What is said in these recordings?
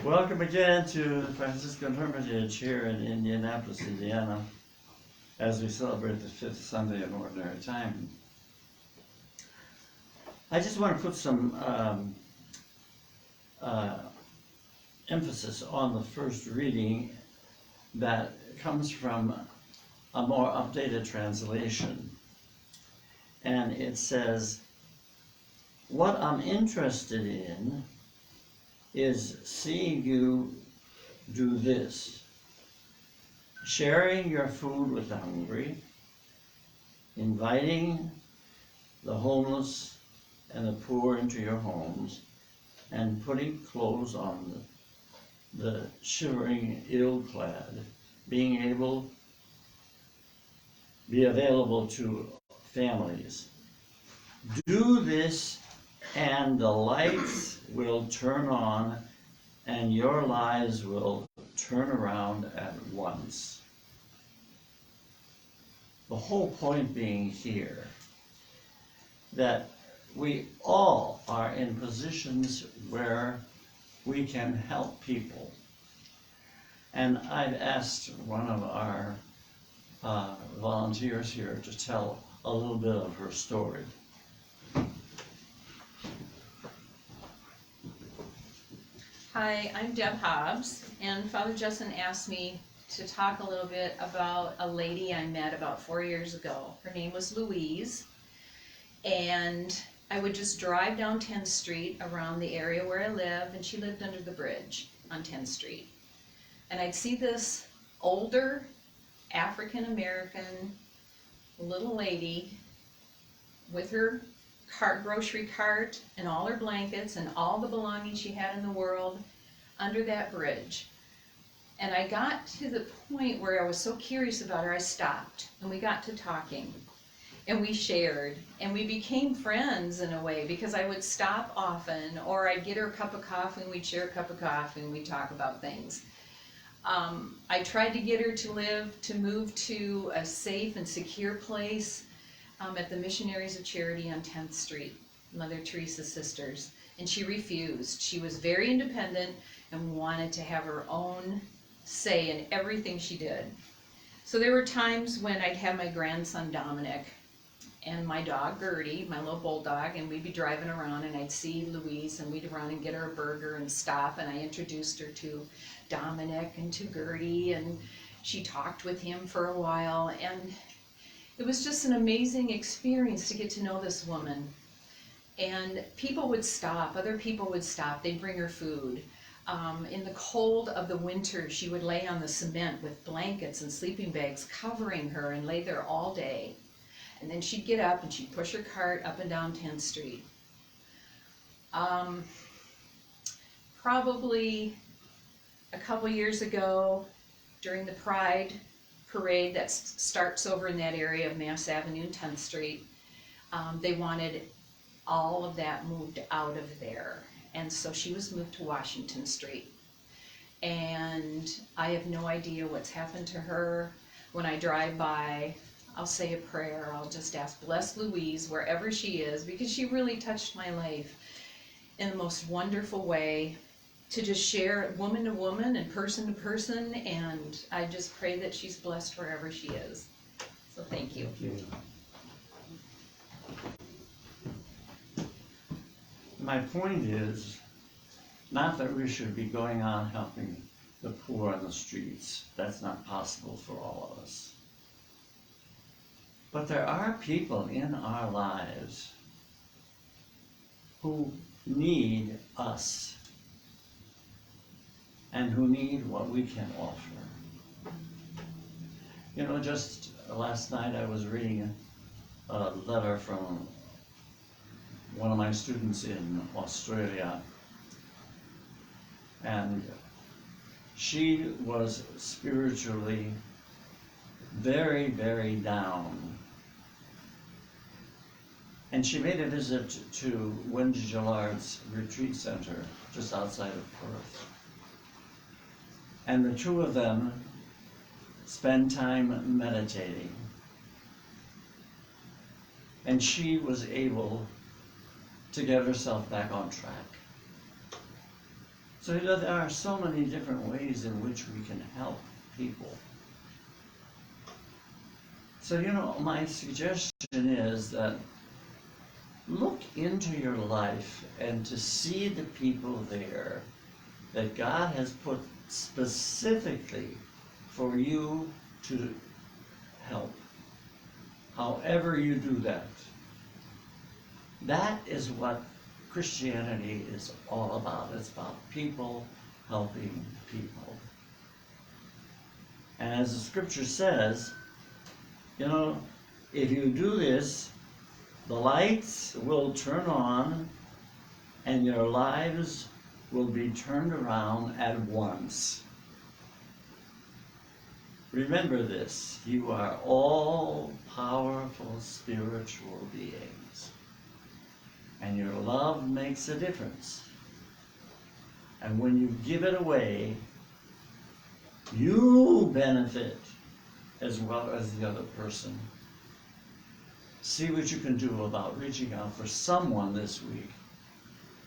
Welcome again to the Franciscan Hermitage here in Indianapolis, Indiana, as we celebrate the fifth Sunday in Ordinary Time. I just want to put some emphasis on the first reading that comes from a more updated translation. And it says, "What I'm interested in is seeing you do this, sharing your food with the hungry, inviting the homeless and the poor into your homes, and putting clothes on the shivering, ill-clad, being available to families. Do this and the lights will turn on and your lives will turn around at once." The whole point being here that we all are in positions where we can help people. And I've asked one of our volunteers here to tell a little bit of her story. Hi, I'm Deb Hobbs, and Father Justin asked me to talk a little bit about a lady I met about 4 years ago. Her name was Louise, and I would just drive down 10th Street around the area where I live, and she lived under the bridge on 10th Street. And I'd see this older African-American little lady with her grocery cart and all her blankets and all the belongings she had in the world under that bridge. And I got to the point where I was so curious about her, I stopped and we got to talking and we shared and we became friends in a way, because I would stop often, or I'd get her a cup of coffee and we'd share a cup of coffee and we'd talk about things. I tried to get her to move to a safe and secure place at the Missionaries of Charity on 10th Street, Mother Teresa's sisters, and she refused. She was very independent and wanted to have her own say in everything she did. So there were times when I'd have my grandson Dominic and my dog Gertie, my little bulldog, and we'd be driving around and I'd see Louise and we'd run and get her a burger and stop, and I introduced her to Dominic and to Gertie, and she talked with him for a while, and it was just an amazing experience to get to know this woman. And people would stop, other people would stop, they'd bring her food. In the cold of the winter, she would lay on the cement with blankets and sleeping bags covering her and lay there all day. And then she'd get up and she'd push her cart up and down 10th Street. Probably a couple years ago, during the Pride parade that starts over in that area of Mass Avenue and 10th Street, they wanted all of that moved out of there, and so she was moved to Washington Street. And I have no idea what's happened to her. When I drive by, I'll say a prayer. I'll just ask, bless Louise wherever she is, because she really touched my life in the most wonderful way, to just share woman to woman and person to person, and I just pray that she's blessed wherever she is. So thank you. Thank you. My point is not that we should be going on helping the poor on the streets. That's not possible for all of us. But there are people in our lives who need us and who need what we can offer. You know, just last night I was reading a letter from one of my students in Australia, and she was spiritually very, very down. And she made a visit to Wendy Gillard's retreat center just outside of Perth. And the two of them spend time meditating. And she was able to get herself back on track. So you know, there are so many different ways in which we can help people. So, you know, my suggestion is that look into your life and to see the people there that God has put specifically for you to help. However you do that. That is what Christianity is all about. It's about people helping people. And as the scripture says, you know, if you do this, the lights will turn on and your lives will be turned around at once. Remember this, you are all powerful spiritual beings, and your love makes a difference. And when you give it away, you benefit as well as the other person. See what you can do about reaching out for someone this week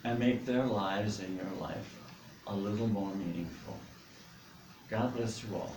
and make their lives and your life a little more meaningful. God bless you all.